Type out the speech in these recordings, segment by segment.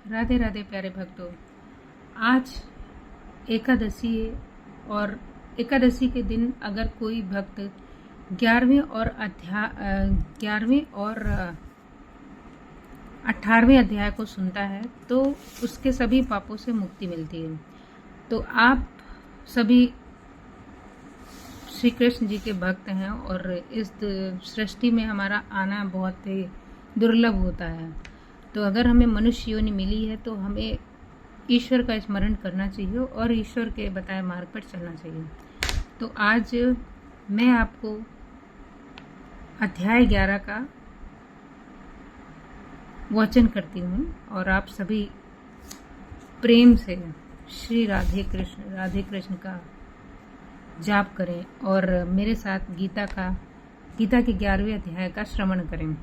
राधे राधे प्यारे भक्तों। आज एकादशी है और एकादशी के दिन अगर कोई भक्त 11वें और 18वें अध्याय को सुनता है तो उसके सभी पापों से मुक्ति मिलती है। तो आप सभी श्री कृष्ण जी के भक्त हैं और इस सृष्टि में हमारा आना बहुत ही दुर्लभ होता है। तो अगर हमें मनुष्य योनि मिली है तो हमें ईश्वर का स्मरण करना चाहिए और ईश्वर के बताए मार्ग पर चलना चाहिए। तो आज मैं आपको अध्याय 11 का वाचन करती हूँ और आप सभी प्रेम से श्री राधे कृष्ण का जाप करें और मेरे साथ गीता के 11वें अध्याय का श्रवण करें।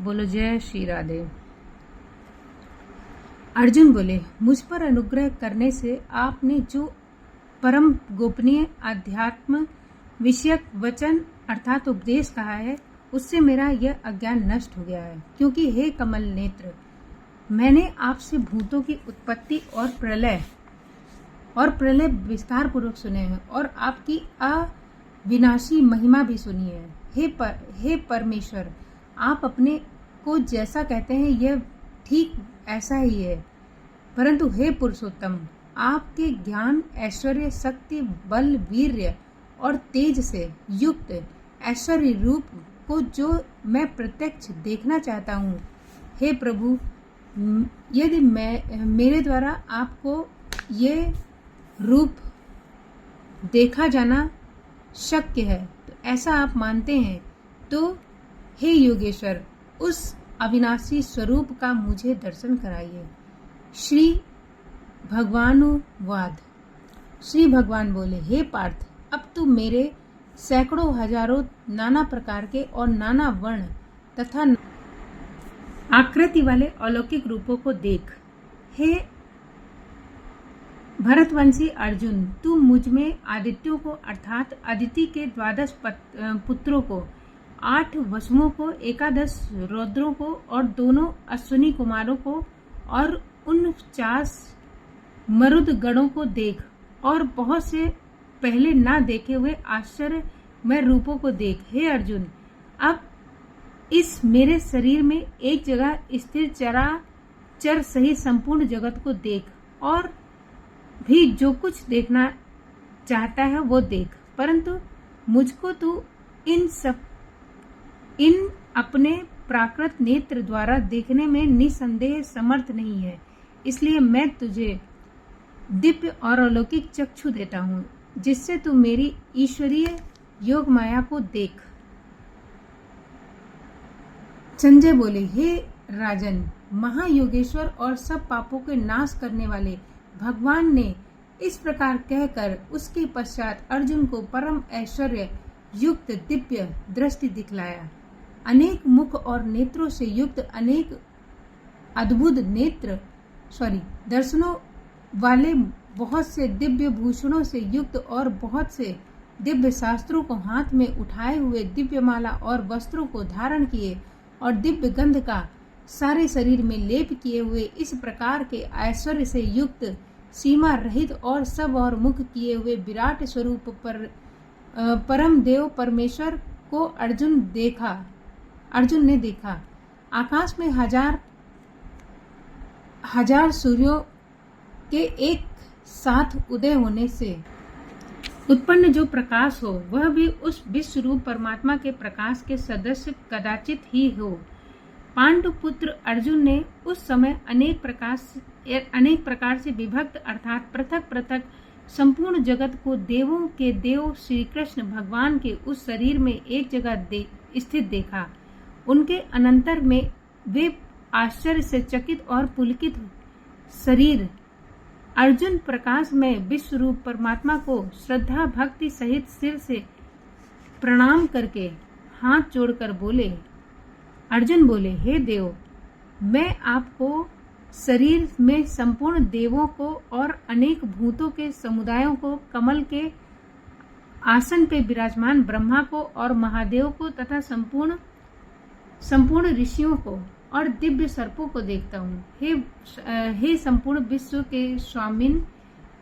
बोलो जय श्री राधे। अर्जुन बोले, मुझ पर अनुग्रह करने से आपने जो परम गोपनीय अध्यात्म विषयक वचन अर्थात उपदेश कहा है उससे मेरा यह अज्ञान नष्ट हो गया है। क्योंकि हे कमल नेत्र, मैंने आपसे भूतों की उत्पत्ति और प्रलय विस्तार पूर्वक सुने हैं और आपकी अविनाशी महिमा भी सुनी है। हे परमेश्वर, आप अपने को जैसा कहते हैं यह ठीक ऐसा ही है। परंतु हे पुरुषोत्तम, आपके ज्ञान, ऐश्वर्य, शक्ति, बल, वीर्य और तेज से युक्त ऐश्वर्य रूप को जो मैं प्रत्यक्ष देखना चाहता हूँ, हे प्रभु, यदि मेरे द्वारा आपको ये रूप देखा जाना शक्य है तो ऐसा आप मानते हैं तो हे योगेश्वर, उस अविनाशी स्वरूप का मुझे दर्शन कराइए। श्री भगवानुवाद। श्री भगवान बोले, हे पार्थ, अब तू मेरे सैकड़ों हजारों नाना प्रकार के और नाना वर्ण तथा आकृति वाले अलौकिक रूपों को देख। हे भरतवंशी अर्जुन, तू मुझ में आदित्यों को अर्थात अदिति के 12 पुत्रों को, 8 वसुओं को, 11 रौद्रों को और दोनों अश्विनी कुमारों को और 49 मरुद गणों को देख और बहुत से पहले ना देखे हुए आश्चर्यमय रूपों को देख। हे अर्जुन, अब इस मेरे शरीर में एक जगह स्थिर चराचर सही संपूर्ण जगत को देख और भी जो कुछ देखना चाहता है वो देख। परंतु मुझको तू इन अपने प्राकृत नेत्र द्वारा देखने में निसंदेह समर्थ नहीं है। इसलिए मैं तुझे दिव्य और अलौकिक चक्षु देता हूँ जिससे तू मेरी ईश्वरीय योग माया को देख। संजय बोले, हे राजन, महायोगेश्वर और सब पापों के नाश करने वाले भगवान ने इस प्रकार कहकर उसके पश्चात अर्जुन को परम ऐश्वर्य युक्त दिव्य दृष्टि दिखलाया। अनेक मुख और नेत्रों से युक्त अनेक अद्भुत दर्शनों वाले बहुत से दिव्य भूषणों से युक्त और बहुत से दिव्य शास्त्रों को हाथ में उठाए हुए, दिव्य माला और वस्त्रों को धारण किए और दिव्य गंध का सारे शरीर में लेप किए हुए इस प्रकार के ऐश्वर्य से युक्त, सीमा रहित और सब और मुख किए हुए विराट स्वरूप पर परम देव परमेश्वर को अर्जुन ने देखा। आकाश में हजार सूर्यों के एक साथ उदय होने से उत्पन्न जो प्रकाश हो वह भी उस विश्व रूप परमात्मा के प्रकाश के सदस्य कदाचित ही हो। पांडुपुत्र अर्जुन ने उस समय अनेक प्रकार से विभक्त अर्थात पृथक पृथक संपूर्ण जगत को देवों के देव श्री कृष्ण भगवान के उस शरीर में एक जगह स्थित देखा। उनके अनंतर में वे आश्चर्य से चकित और पुलकित शरीर अर्जुन प्रकाश में विश्व रूप परमात्मा को श्रद्धा भक्ति सहित सिर से प्रणाम करके हाथ जोड़कर बोले। अर्जुन बोले, हे देव, मैं आपको शरीर में संपूर्ण देवों को और अनेक भूतों के समुदायों को, कमल के आसन पे विराजमान ब्रह्मा को और महादेव को तथा संपूर्ण ऋषियों को और दिव्य सर्पों को देखता हूँ। हे संपूर्ण विश्व के स्वामिन,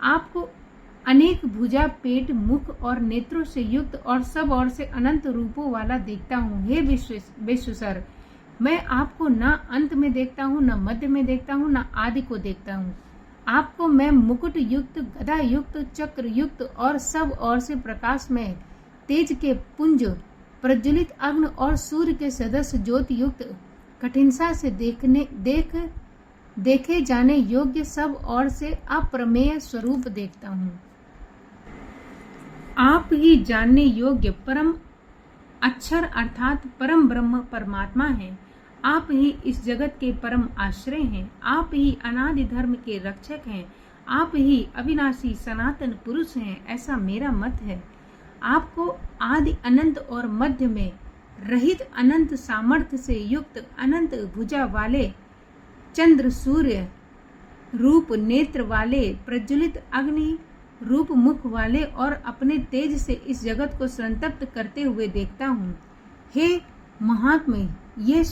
आपको अनेक भुजा, पेट, मुख और नेत्रों से युक्त और सब ओर से अनंत रूपों वाला देखता हूँ। हे विश्वेश्वर, मैं आपको न अंत में देखता हूँ, न मध्य में देखता हूँ, न आदि को देखता हूँ। आपको मैं मुकुट युक्त, गदा युक्त, चक्र युक्त और सब ओर से प्रकाश में तेज के पुंज, प्रज्वलित अग्नि और सूर्य के सदस्य ज्योति युक्त, कठिनता से देखे जाने योग्य सब ओर से अप्रमेय स्वरूप देखता हूँ। आप ही जानने योग्य परम अक्षर अर्थात परम ब्रह्म परमात्मा हैं। आप ही इस जगत के परम आश्रय हैं। आप ही अनादि धर्म के रक्षक हैं। आप ही अविनाशी सनातन पुरुष हैं, ऐसा मेरा मत है। आपको आदि अनंत और मध्य में रहित अनंत सामर्थ्य से युक्त अनंत भुजा वाले, चंद्र सूर्य रूप नेत्र वाले, प्रज्वलित अग्नि रूप मुख वाले और अपने तेज से इस जगत को संतप्त करते हुए देखता हूँ। हे महात्मा, ये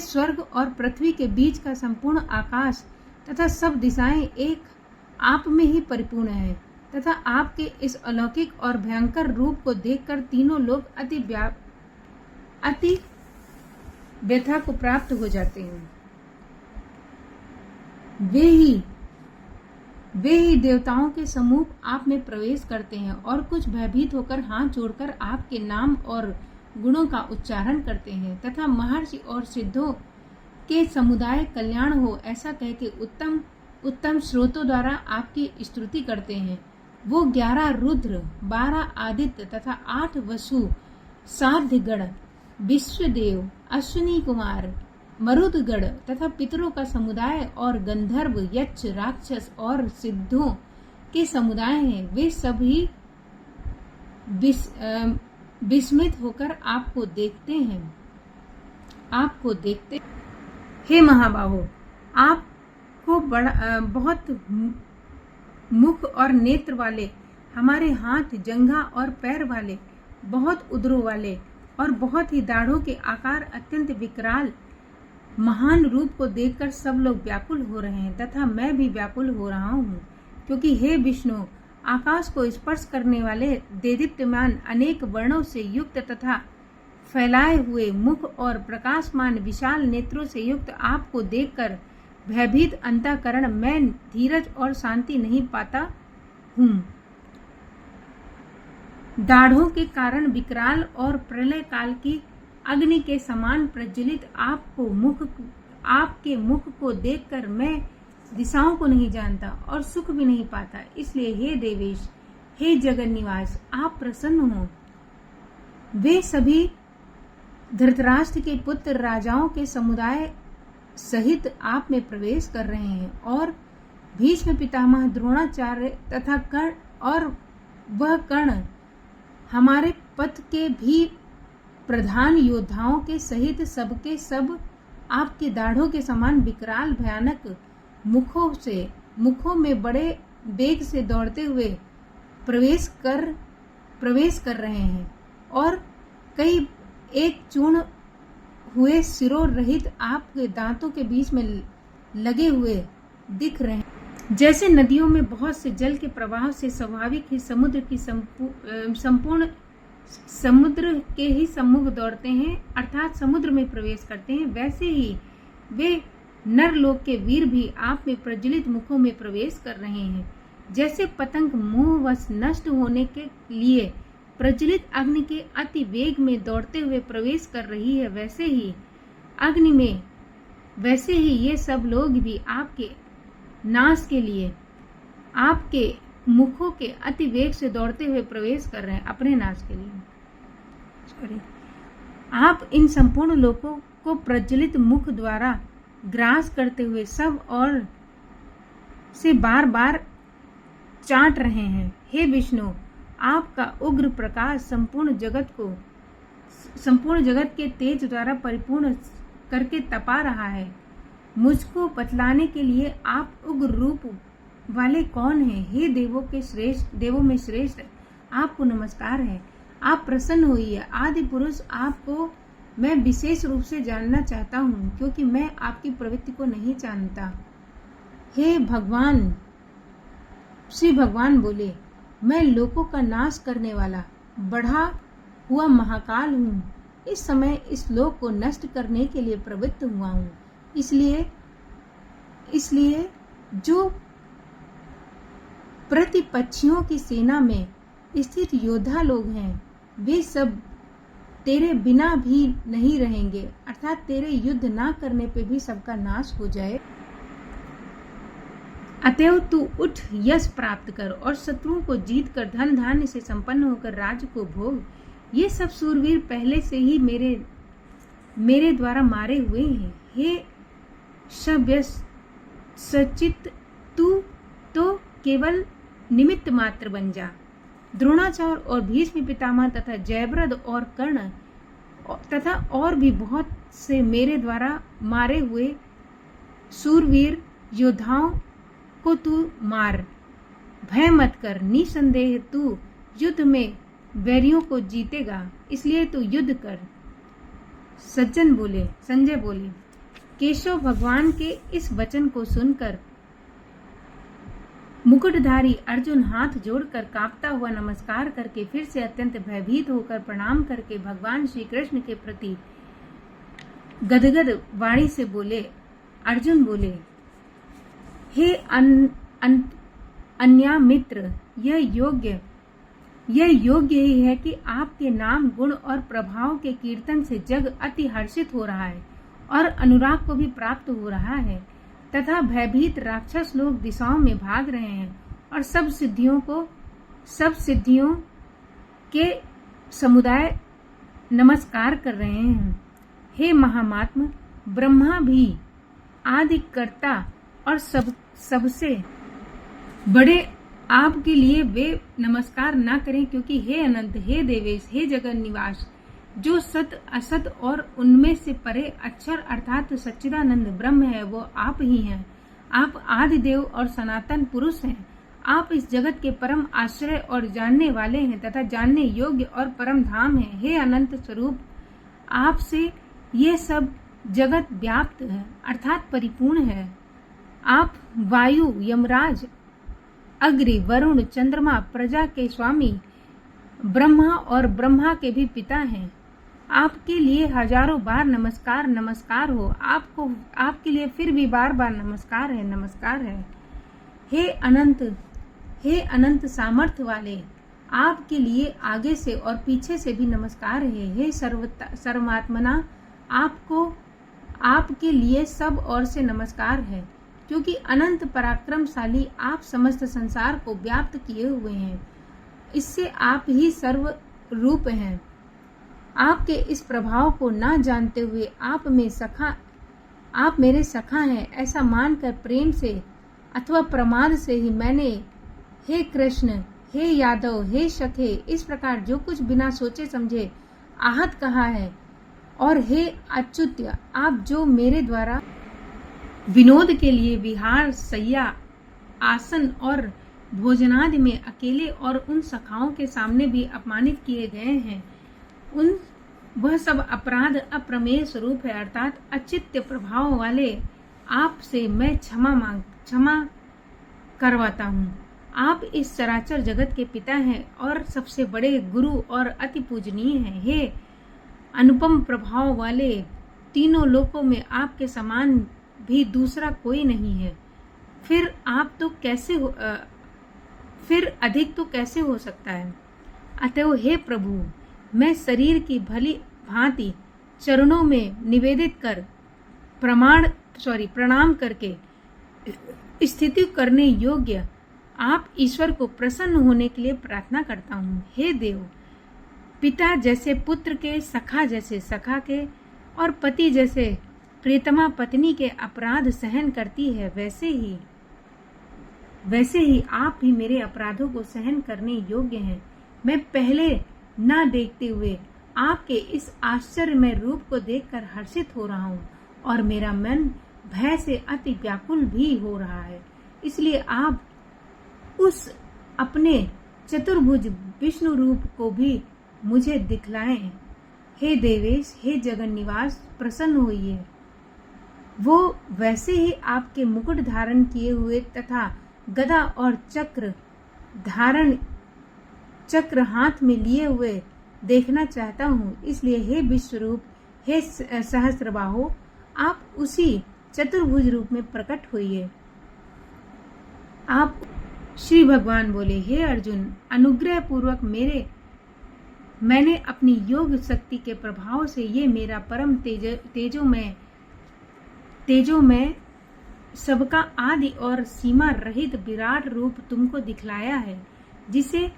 स्वर्ग और पृथ्वी के बीच का संपूर्ण आकाश तथा सब दिशाएं एक आप में ही परिपूर्ण है तथा आपके इस अलौकिक और भयंकर रूप को देखकर तीनों लोग अति व्यथा को प्राप्त हो जाते हैं। वे ही देवताओं के समूह आप में प्रवेश करते हैं और कुछ भयभीत होकर हाथ जोड़कर आपके नाम और गुणों का उच्चारण करते हैं तथा महर्षि और सिद्धों के समुदाय कल्याण हो ऐसा कह के उत्तम उत्तम स्रोतों द्वारा आपकी स्तुति करते हैं। वो 11 रुद्र, 12 आदित्य तथा 8 वसु, साध्यगण, विश्वदेव, अश्विनी कुमार, मरुदगण तथा पितरों का समुदाय और गंधर्व, यक्ष, राक्षस और सिद्धों के समुदाय हैं। वे सभी विस्मित होकर आपको देखते हैं। हे महाबाहो, आपको बहुत मुख और नेत्र वाले, हमारे हाथ, जंघा और पैर वाले, बहुत उदरों वाले और बहुत ही दाढ़ों के आकार अत्यंत विकराल महान रूप को देखकर सब लोग व्याकुल हो रहे हैं तथा मैं भी व्याकुल हो रहा हूँ, क्योंकि हे विष्णु, आकाश को स्पर्श करने वाले देदीप्यमान अनेक वर्णों से युक्त तथा फैलाए हुए मुख और प्रकाशमान विशाल नेत्रों से युक्त आपको देखकर भयभीत अंतःकरण मैं धीरज और शांति नहीं पाता हूँ। दाढ़ों के कारण विकराल और प्रलय काल की अग्नि के समान प्रज्वलित आपके मुख को देखकर मैं दिशाओं को नहीं जानता और सुख भी नहीं पाता। इसलिए हे देवेश, हे जगन निवास, आप प्रसन्न हो। वे सभी धृतराष्ट्र के पुत्र राजाओं के समुदाय सहित आप में प्रवेश कर रहे हैं और भीष्म पितामह, द्रोणाचार्य तथा कर्ण और वह कर्ण हमारे पथ के भी प्रधान योद्धाओं के सहित सबके सब आपके दाढ़ों के समान विकराल भयानक मुखों में बड़े वेग से दौड़ते हुए प्रवेश कर रहे हैं और कई एक चूर्ण हुए सिरों रहित आपके दांतों के बीच में लगे हुए दिख रहे हैं। जैसे नदियों में बहुत से जल के प्रवाह से स्वाभाविक ही समुद्र के ही सम्मुख दौड़ते हैं अर्थात समुद्र में प्रवेश करते हैं, वैसे ही वे नरलोक के वीर भी आप में प्रज्वलित मुखों में प्रवेश कर रहे हैं। जैसे पतंग मोहवश नष्ट होने के लिए प्रज्वलित अग्नि के अति वेग में दौड़ते हुए प्रवेश कर रही है, वैसे ही ये सब लोग भी आपके नाश के लिए आपके मुखों के अति वेग से दौड़ते हुए प्रवेश कर रहे हैं अपने नाश के लिए। आप इन संपूर्ण लोकों को प्रज्वलित मुख द्वारा ग्रास करते हुए सब और से बार बार चाट रहे हैं। हे विष्णु, आपका उग्र प्रकाश संपूर्ण जगत के तेज द्वारा परिपूर्ण करके तपा रहा है। मुझको बतलाने के लिए आप उग्र रूप वाले कौन हैं? हे देवों में श्रेष्ठ, आपको नमस्कार है। आप प्रसन्न होइए। आदि पुरुष आपको मैं विशेष रूप से जानना चाहता हूँ, क्योंकि मैं आपकी प्रवृत्ति को नहीं जानता। हे भगवान, श्री भगवान बोले, मैं लोकों का नाश करने वाला बढ़ा हुआ महाकाल हूँ। इस समय इस लोक को नष्ट करने के लिए प्रवृत्त हुआ हूँ। इसलिए जो प्रतिपक्षियों की सेना में स्थित योद्धा लोग हैं, वे सब तेरे बिना भी नहीं रहेंगे, अर्थात तेरे युद्ध ना करने पे भी सबका नाश हो जाए। अतएव तू उठ, यश प्राप्त कर और शत्रुओं को जीत कर धन धान्य से संपन्न होकर राज्य को भोग। ये सब सूरवीर पहले से ही मेरे द्वारा मारे हुए हैं। हे सचित, तू तो केवल निमित्त मात्र बन जा। द्रोणाचार्य और भीष्म पितामह तथा जयद्रथ और कर्ण तथा और भी बहुत से मेरे द्वारा मारे हुए सूरवीर योद्धाओं को तू मार। भय मत कर, निसंदेह तू युद्ध में वैरियों को जीतेगा, इसलिए तू युद्ध कर। संजय बोले, केशव भगवान के इस वचन को सुनकर मुकुटधारी अर्जुन हाथ जोड़कर कांपता हुआ नमस्कार करके फिर से अत्यंत भयभीत होकर प्रणाम करके भगवान श्री कृष्ण के प्रति गदगद वाणी से बोले। अर्जुन बोले, हे अन्या मित्र, यह योग्य ही है कि आपके नाम, गुण और प्रभाव के कीर्तन से जग अति हर्षित हो रहा है और अनुराग को भी प्राप्त हो रहा है, तथा भयभीत राक्षस लोग दिशाओं में भाग रहे हैं और सब सिद्धियों के समुदाय नमस्कार कर रहे हैं। हे महामात्म, ब्रह्मा भी आदि कर्ता और सबसे बड़े आपके लिए वे नमस्कार ना करें, क्योंकि हे अनंत, हे देवेश, हे जगन निवास, जो सत असत और उनमें से परे अक्षर अर्थात सच्चिदानंद ब्रह्म है, वो आप ही हैं। आप आदि देव और सनातन पुरुष हैं। आप इस जगत के परम आश्रय और जानने वाले हैं तथा जानने योग्य और परम धाम हैं। हे अनंत स्वरूप, आपसे ये सब जगत व्याप्त है अर्थात परिपूर्ण है। आप वायु, यमराज, अग्नि, वरुण, चंद्रमा, प्रजा के स्वामी, ब्रह्मा और ब्रह्मा के भी पिता हैं। आपके लिए हजारों बार नमस्कार हो। आपके लिए फिर भी बार बार नमस्कार है। हे अनंत सामर्थ्य वाले, आपके लिए आगे से और पीछे से भी नमस्कार है। हे सर्वात्मना, आपके लिए सब ओर से नमस्कार है, क्योंकि अनंत पराक्रमशाली आप समस्त संसार को व्याप्त किए हुए हैं। इससे आप ही सर्व रूप हैं। आपके इस प्रभाव को ना जानते हुए आप मेरे सखा हैं, ऐसा मानकर प्रेम से अथवा प्रमाद से ही मैंने हे कृष्ण, हे यादव, हे सखे, इस प्रकार जो कुछ बिना सोचे समझे आहत कहा है। और हे अच्युत्य, आप जो मेरे द्वारा विनोद के लिए विहार, सैया, आसन और भोजनादि में अकेले और उन सखाओं के सामने भी अपमानित किए गए हैं, वह सब अपराध अप्रमेय स्वरूप है, अर्थात अचित्य प्रभाव वाले आपसे मैं क्षमा करवाता हूँ। आप इस चराचर जगत के पिता हैं और सबसे बड़े गुरु और अति पूजनीय हैं। हे अनुपम प्रभाव वाले, तीनों लोकों में आपके समान भी दूसरा कोई नहीं है। फिर अधिक तो कैसे हो सकता है। अतएव हे प्रभु, मैं शरीर की भली भांति चरणों में निवेदित कर प्रणाम करके स्थिति करने योग्य आप ईश्वर को प्रसन्न होने के लिए प्रार्थना करता हूँ। हे देव, पिता जैसे पुत्र के, सखा जैसे सखा के और पति जैसे प्रियतमा पत्नी के अपराध सहन करती है, वैसे ही आप भी मेरे अपराधों को सहन करने योग्य हैं। मैं पहले ना देखते हुए आपके इस आश्चर्यमय रूप को देखकर हर्षित हो रहा हूँ और मेरा मन भय से अति व्याकुल भी हो रहा है। इसलिए आप उस अपने चतुर्भुज विष्णु रूप को भी मुझे दिखलाएं। हे देवेश, हे जगन निवास, प्रसन्न होइए। वो वैसे ही आपके मुकुट धारण किए हुए तथा गदा और चक्र हाथ में लिए हुए देखना चाहता हूँ। इसलिए हे विश्वरूप, हे सहस्त्रबाहो, आप उसी चतुर्भुज रूप में प्रकट होइए। आप श्री भगवान बोले, हे अर्जुन, अनुग्रह पूर्वक मैंने अपनी योग शक्ति के प्रभाव से ये मेरा परम तेजो में सबका आदि और सीमा रहित विराट रूप तुमको दिखलाया है, जिसे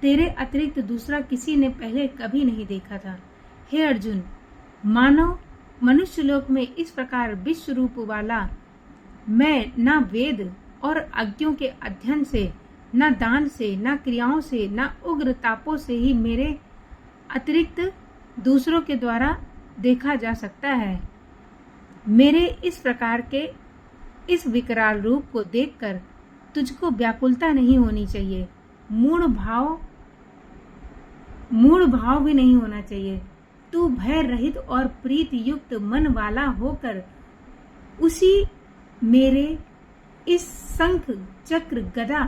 तेरे अतिरिक्त दूसरा किसी ने पहले कभी नहीं देखा था। हे अर्जुन, मनुष्य लोक में इस प्रकार विश्व रूप वाला मैं ना वेद और अज्ञों के अध्ययन से, ना दान से, ना क्रियाओं से, ना उग्र तापों से ही मेरे अतिरिक्त दूसरों के द्वारा देखा जा सकता है। मेरे इस प्रकार के इस विकराल रूप को देखकर तुझको व्याकुलता नहीं होनी चाहिए, मूढ़ भाव भी नहीं होना चाहिए। तू भय रहित और प्रीति युक्त मन वाला होकर उसी मेरे इस शंख चक्र गदा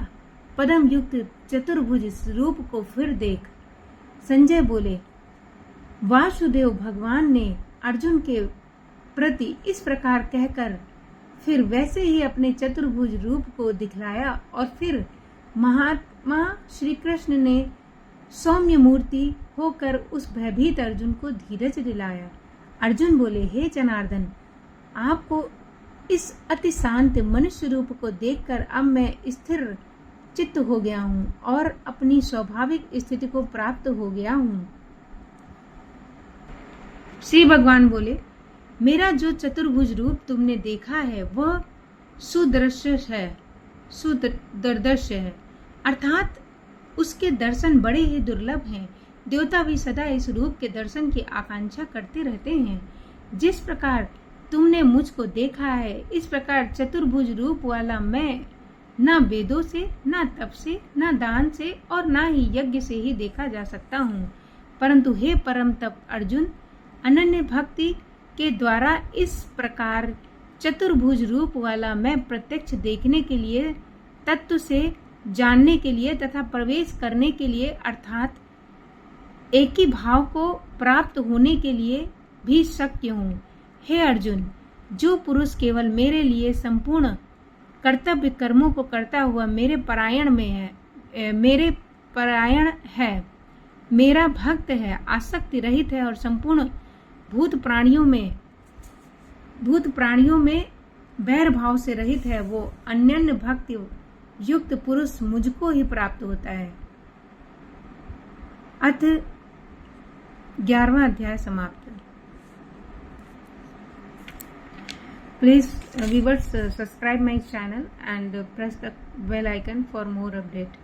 पद्म युक्त चतुर्भुज रूप को फिर देख। संजय बोले, वासुदेव भगवान ने अर्जुन के प्रति इस प्रकार कहकर फिर वैसे ही अपने चतुर्भुज रूप को दिखलाया और फिर महात्मा श्री कृष्ण ने सौम्य मूर्ति होकर उस भयभीत अर्जुन को धीरज दिलाया। अर्जुन बोले, हे जनार्दन, आपको इस अति शांत मनुष्य रूप को देखकर अब मैं स्थिर चित्त हो गया हूँ और अपनी स्वाभाविक स्थिति को प्राप्त हो गया हूँ। श्री भगवान बोले, मेरा जो चतुर्भुज रूप तुमने देखा है वह सुदर्दश है, अर्थात उसके दर्शन बड़े ही दुर्लभ हैं। देवता भी सदा इस रूप के दर्शन की आकांक्षा करते रहते हैं। जिस प्रकार तुमने मुझको देखा है, इस प्रकार चतुर्भुज रूप वाला मैं ना वेदों से, ना तप से, ना दान से और ना ही यज्ञ से ही देखा जा सकता हूँ। परंतु हे परम तप अर्जुन, अनन्य भक्ति के द्वारा इस प्रकार चतुर्भुज रूप वाला मैं प्रत्यक्ष देखने के लिए, तत्व से जानने के लिए तथा प्रवेश करने के लिए, अर्थात एक ही भाव को प्राप्त होने के लिए भी शक्य हूँ। हे अर्जुन, जो पुरुष केवल मेरे लिए संपूर्ण कर्तव्य कर्मों को करता हुआ मेरे परायण है, मेरा भक्त है, आसक्ति रहित है और संपूर्ण भूत प्राणियों में बैर भाव से रहित है, वो अनन्य भक्ति युक्त पुरुष मुझको ही प्राप्त होता है। अथ 11वां अध्याय समाप्त। Please viewers subscribe my channel and press the bell icon for more update।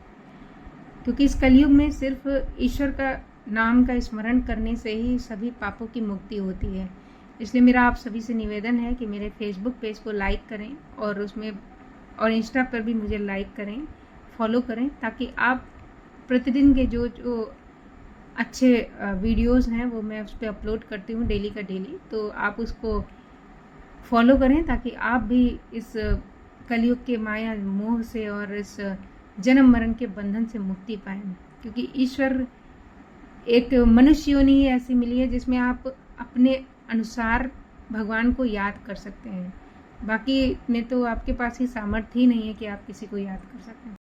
क्योंकि इस कलयुग में सिर्फ ईश्वर का नाम का स्मरण करने से ही सभी पापों की मुक्ति होती है। इसलिए मेरा आप सभी से निवेदन है कि मेरे फेसबुक पेज को लाइक करें और इंस्टा पर भी मुझे लाइक करें, फॉलो करें, ताकि आप प्रतिदिन के जो अच्छे वीडियोस हैं वो मैं उस पर अपलोड करती हूँ डेली का डेली, तो आप उसको फॉलो करें ताकि आप भी इस कलयुग के माया मोह से और इस जन्म मरण के बंधन से मुक्ति पाएं। क्योंकि ईश्वर एक मनुष्य योनि ही ऐसी मिली है जिसमें आप अपने अनुसार भगवान को याद कर सकते हैं। बाकी में तो आपके पास ही सामर्थ्य ही नहीं है कि आप किसी को याद कर सकें।